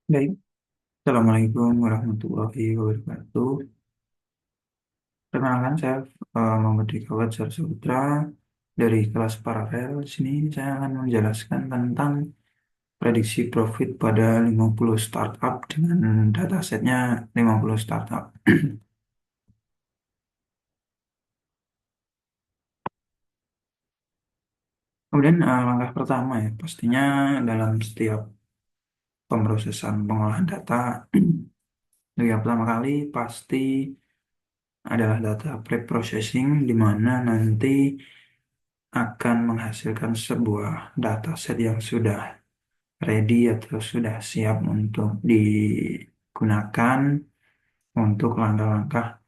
Baik, Assalamualaikum warahmatullahi wabarakatuh. Perkenalkan saya Muhammad Rika Wajar Saputra dari kelas Paralel. Di sini saya akan menjelaskan tentang prediksi profit pada 50 startup dengan datasetnya 50 startup. Kemudian langkah pertama ya, pastinya dalam setiap pemrosesan pengolahan data, yang pertama kali pasti adalah data pre-processing di mana nanti akan menghasilkan sebuah dataset yang sudah ready atau sudah siap untuk digunakan untuk langkah-langkah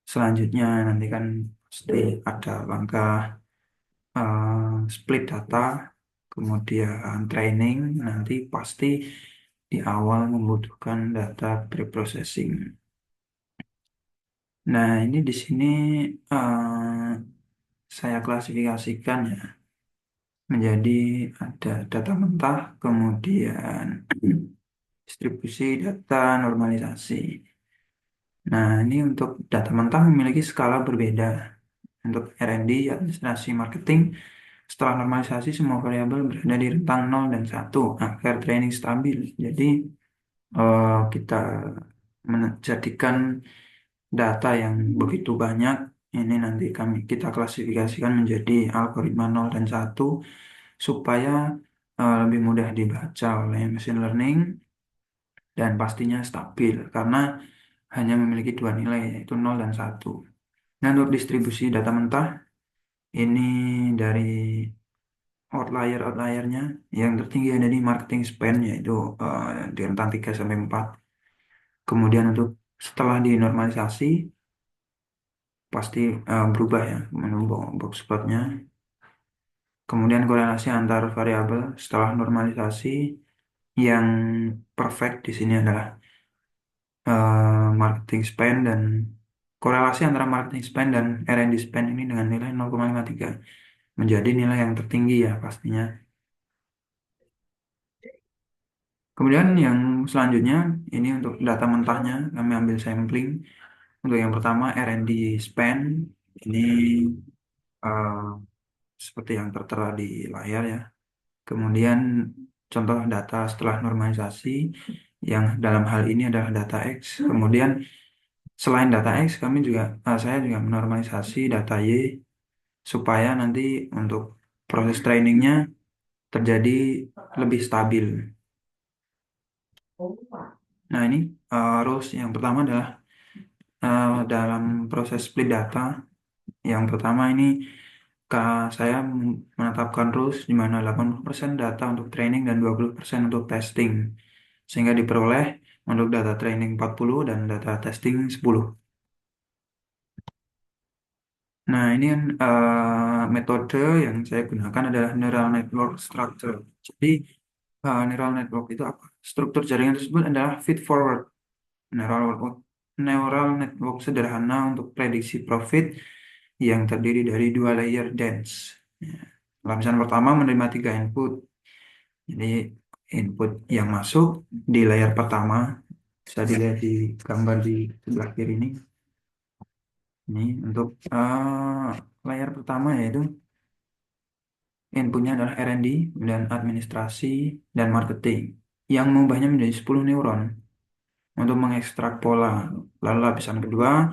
selanjutnya. Nanti kan pasti ada langkah split data, kemudian training, nanti pasti di awal membutuhkan data preprocessing. Nah, ini di sini saya klasifikasikan ya menjadi ada data mentah, kemudian distribusi data normalisasi. Nah, ini untuk data mentah memiliki skala berbeda. Untuk R&D, administrasi marketing, setelah normalisasi semua variabel berada di rentang 0 dan 1 agar training stabil. Jadi, kita menjadikan data yang begitu banyak, ini nanti kita klasifikasikan menjadi algoritma 0 dan 1 supaya lebih mudah dibaca oleh machine learning dan pastinya stabil karena hanya memiliki dua nilai yaitu 0 dan 1. Nah, untuk distribusi data mentah ini dari outlier-outliernya yang tertinggi ada di marketing spend yaitu di rentang 3 sampai 4. Kemudian untuk setelah dinormalisasi pasti berubah ya menunggu box plotnya. Kemudian korelasi antar variabel setelah normalisasi yang perfect di sini adalah marketing spend dan korelasi antara marketing spend dan R&D spend ini dengan nilai 0,53 menjadi nilai yang tertinggi ya pastinya. Kemudian yang selanjutnya ini untuk data mentahnya kami ambil sampling. Untuk yang pertama R&D spend ini eh, seperti yang tertera di layar ya. Kemudian contoh data setelah normalisasi yang dalam hal ini adalah data X. Kemudian selain data X, saya juga menormalisasi data Y supaya nanti untuk proses trainingnya terjadi lebih stabil. Nah ini rules yang pertama adalah dalam proses split data. Yang pertama ini saya menetapkan rules di mana 80% data untuk training dan 20% untuk testing. Sehingga diperoleh untuk data training 40 dan data testing 10. Nah, ini kan metode yang saya gunakan adalah neural network structure. Jadi, neural network itu apa? Struktur jaringan tersebut adalah feed forward. Neural network, neural network sederhana untuk prediksi profit yang terdiri dari dua layer dense. Ya. Lapisan pertama menerima tiga input. Jadi, input yang masuk di layar pertama bisa dilihat di gambar di sebelah kiri ini. Ini untuk layar pertama yaitu inputnya adalah R&D dan administrasi dan marketing yang mengubahnya menjadi 10 neuron untuk mengekstrak pola. Lalu lapisan kedua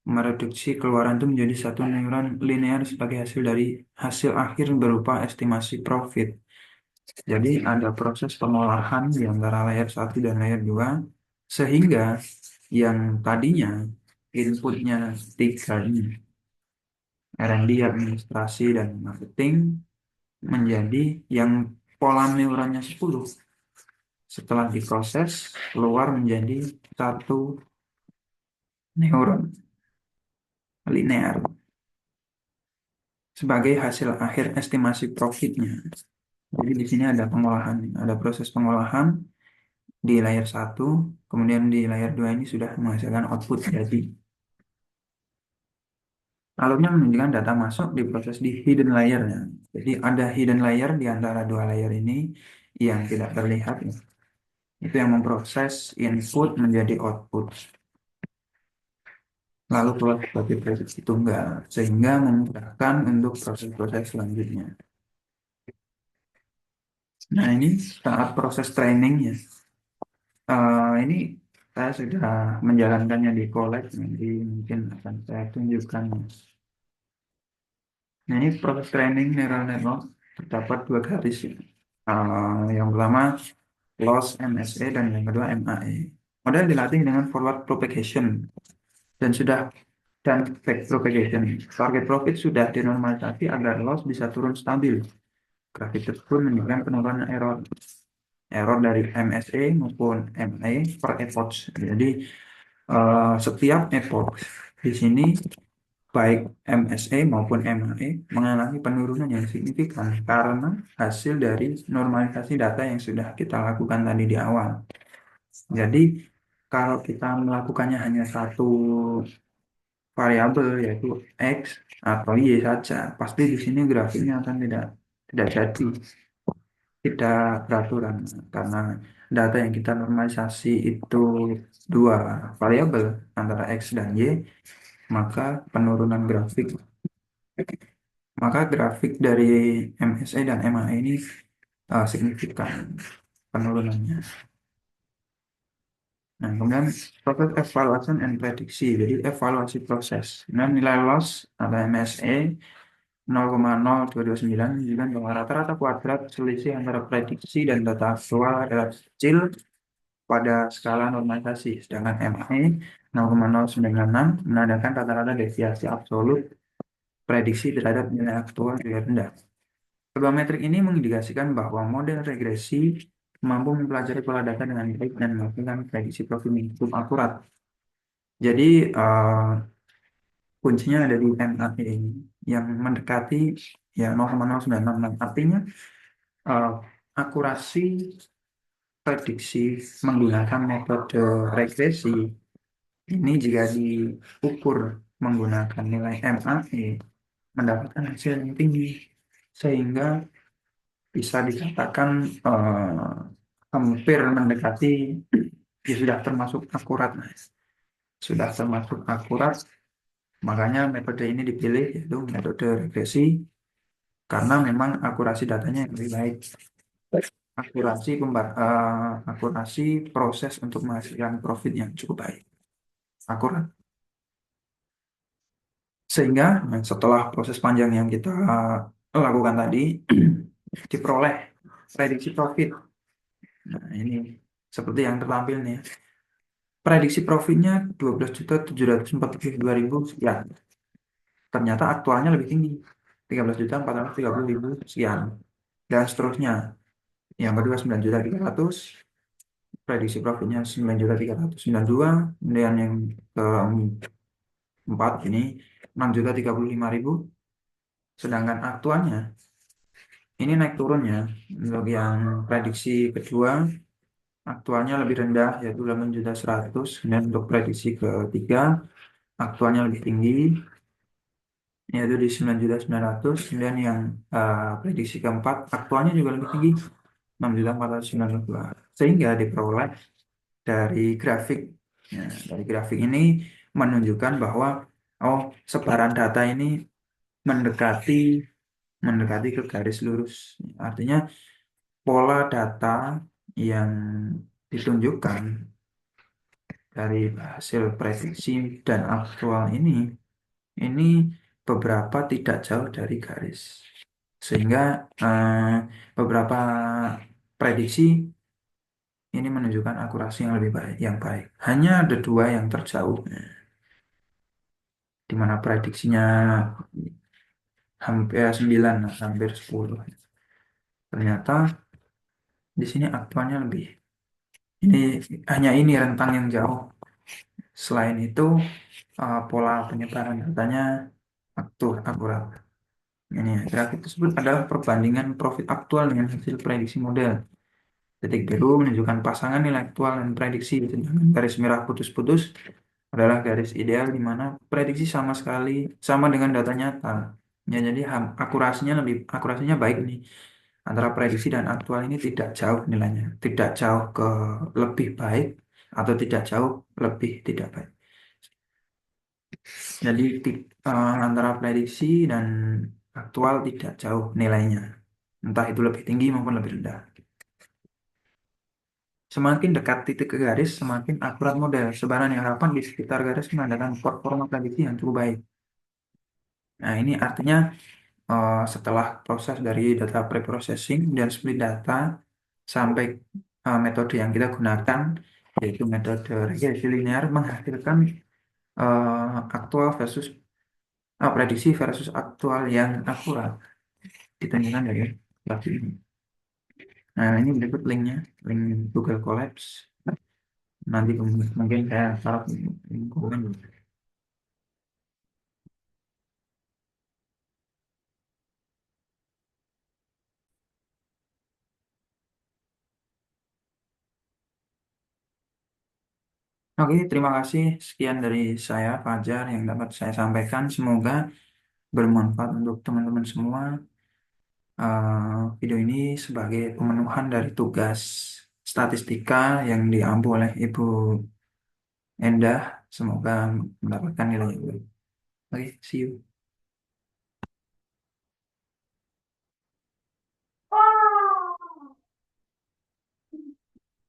mereduksi keluaran itu menjadi satu neuron linear sebagai hasil dari hasil akhir berupa estimasi profit. Jadi ada proses pengolahan di antara layar satu dan layar 2 sehingga yang tadinya inputnya tiga ini R&D, administrasi, dan marketing menjadi yang pola neuronnya 10. Setelah diproses, keluar menjadi satu neuron linear sebagai hasil akhir estimasi profitnya. Jadi di sini ada pengolahan, ada proses pengolahan di layar satu, kemudian di layar 2 ini sudah menghasilkan output jadi. Alurnya menunjukkan data masuk diproses di hidden layer-nya. Jadi ada hidden layer di antara dua layer ini yang tidak terlihat ya. itu yang memproses input menjadi output, lalu keluar sebagai prediksi tunggal, sehingga memudahkan untuk proses-proses selanjutnya. Nah, ini saat proses trainingnya. Ini saya sudah menjalankannya di college, nanti mungkin akan saya tunjukkan. Nah, ini proses training neural network terdapat dua garis ya. Yang pertama loss MSE dan yang kedua MAE. Model dilatih dengan forward propagation dan sudah dan back propagation. Target profit sudah dinormalisasi agar loss bisa turun stabil. Grafik tersebut menunjukkan penurunan error dari MSE maupun MAE per epoch. Jadi setiap epoch di sini baik MSE maupun MAE mengalami penurunan yang signifikan karena hasil dari normalisasi data yang sudah kita lakukan tadi di awal. Jadi kalau kita melakukannya hanya satu variabel yaitu X atau Y saja, pasti di sini grafiknya akan tidak jadi, tidak beraturan karena data yang kita normalisasi itu dua variabel antara X dan Y, maka penurunan grafik maka grafik dari MSE dan MAE ini signifikan penurunannya. Nah, kemudian proses evaluation and prediksi. Jadi evaluasi proses. Nah, nilai loss atau MSE 0,0229 menunjukkan bahwa rata-rata kuadrat selisih antara prediksi dan data aktual adalah kecil pada skala normalisasi. Sedangkan MAE 0,096 menandakan rata-rata deviasi absolut prediksi terhadap nilai aktual lebih rendah. Kedua metrik ini mengindikasikan bahwa model regresi mampu mempelajari pola data dengan baik dan melakukan prediksi profil yang cukup akurat. Jadi kuncinya ada di MAE ini yang mendekati ya 0,0966. Artinya eh, akurasi prediksi menggunakan metode regresi ini jika diukur menggunakan nilai MAE mendapatkan hasil yang tinggi, sehingga bisa dikatakan hampir mendekati, ya sudah termasuk akurat, Mas. Sudah termasuk akurat, makanya metode ini dipilih, yaitu metode regresi, karena memang akurasi datanya yang lebih baik. Akurasi proses untuk menghasilkan profit yang cukup baik, akurat. Sehingga setelah proses panjang yang kita lakukan tadi, diperoleh prediksi profit. Nah, ini seperti yang tertampil nih. Prediksi profitnya 12.742.000 sekian. Ternyata aktualnya lebih tinggi, 13.430.000 sekian. Dan seterusnya. Yang kedua 9.300.000, prediksi profitnya 9.392.000. Kemudian yang keempat ini 6.035.000. Sedangkan aktualnya ini naik turunnya. Untuk yang prediksi kedua aktualnya lebih rendah, yaitu 8.100.000. Dan untuk prediksi ketiga aktualnya lebih tinggi, yaitu di 9.900.000. Kemudian yang prediksi keempat aktualnya juga lebih tinggi, 6.492. Sehingga diperoleh dari grafik. Nah, dari grafik ini menunjukkan bahwa sebaran data ini mendekati mendekati ke garis lurus. Artinya pola data yang ditunjukkan dari hasil prediksi dan aktual ini beberapa tidak jauh dari garis, sehingga beberapa prediksi ini menunjukkan akurasi yang lebih baik, hanya ada dua yang terjauh, di mana prediksinya hampir 9, hampir 10. Ternyata di sini aktualnya lebih, ini hanya ini rentang yang jauh. Selain itu pola penyebaran datanya akurat. Ini grafik tersebut adalah perbandingan profit aktual dengan hasil prediksi model. Titik biru menunjukkan pasangan nilai aktual dan prediksi, sedangkan garis merah putus-putus adalah garis ideal di mana prediksi sama sekali sama dengan data nyata. Ya, jadi akurasinya baik nih. antara prediksi dan aktual ini tidak jauh nilainya, tidak jauh ke lebih baik atau tidak jauh lebih tidak baik. Jadi antara prediksi dan aktual tidak jauh nilainya, entah itu lebih tinggi maupun lebih rendah. Semakin dekat titik ke garis, semakin akurat model. Sebaran yang harapan di sekitar garis menandakan performa prediksi yang cukup baik. Nah, ini artinya setelah proses dari data preprocessing dan split data sampai metode yang kita gunakan, yaitu metode regresi linear, menghasilkan aktual versus prediksi versus aktual yang akurat ditunjukkan dari grafik ini. Nah, ini berikut linknya, link Google Colabs. Nanti mungkin saya taruh di komen. Oke, terima kasih. Sekian dari saya, Fajar, yang dapat saya sampaikan. Semoga bermanfaat untuk teman-teman semua. Video ini sebagai pemenuhan dari tugas statistika yang diampu oleh Ibu Endah. Semoga mendapatkan nilai yang baik. Oke, see you.